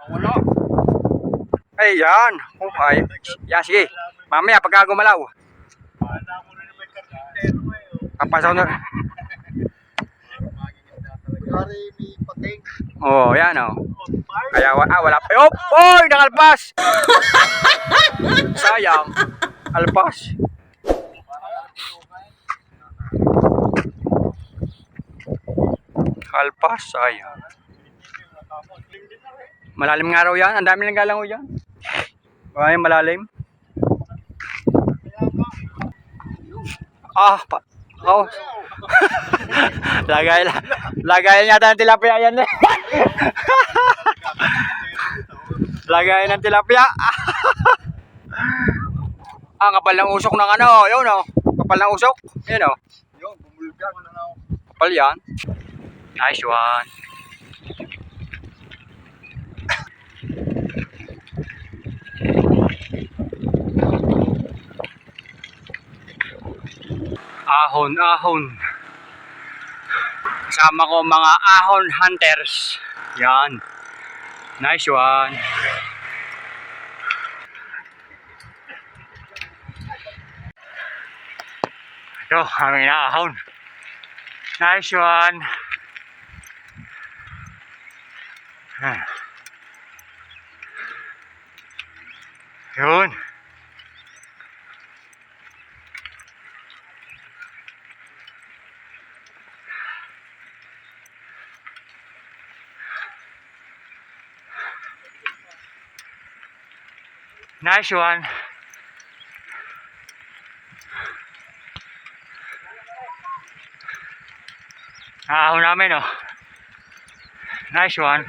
Wala. Ay, yan. Oh, ay. Yan, sige. Mamaya, pagka gumalaw. Papasaw na. Oh, yan oh. Kaya, wala pa. Oh, oy, nakalpas. Sayang. Alpas. Alpas, sayang. Malalim nga raw yan. Ang dami lang galang ko dyan. Ay, malalim. Ah, pa. Oh. Lagay yata ng tilapia yan eh. Lagay ng tilapia. Ang kapal ng usok ng ano. Yun oh. Kapal ng usok. Yun oh. Yun, bumulga. Kapal yan. Nice one. Ahon. Kasama ko mga ahon hunters. Yan. Nice one. Ito, aming inaahon. Nice one. Yun. Nice one. Ahon namin oh. Nice one.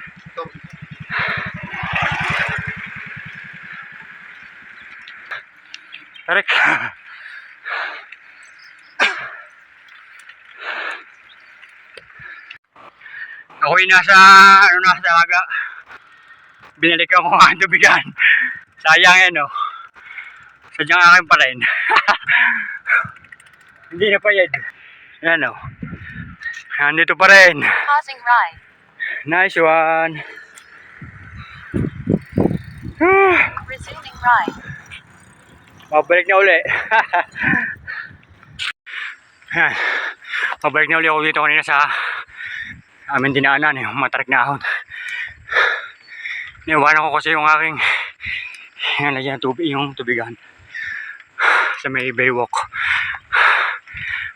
Tarik. Ako'y nasa talaga. Binalikan ko ang tubigan. Sayang yan oh. Sadyang akin pa rin. Hindi na payad. Yan oh. Nandito pa rin. Passing right. Nice one. Resuming right. Mabalik na uli. Mabalik na uli ako dito kanina sa aming dinaanan yung matarik na ahon. Niwanan ko kasi yung aking nalagyan ng tubig, yung tubigan sa may baywalk.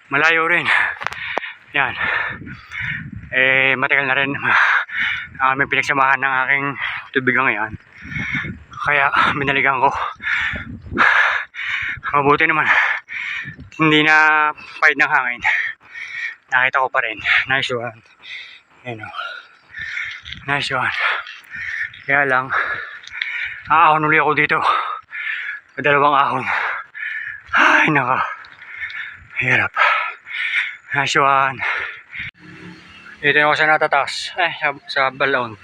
Malayo rin. Yan. Matagal na rin may pinagsamahan ng aking tubigan ngayon. Kaya binaligan ko. Mabuti naman. Hindi na pahid ng hangin. Nakita ko pa rin. Nice one. Yan o. Nice one. Kaya lang, aahon uli ako dito. Dalawang ahon. Ay, naka. Hirap. Nice one. Dito yung ako sa natataas. Sa balon.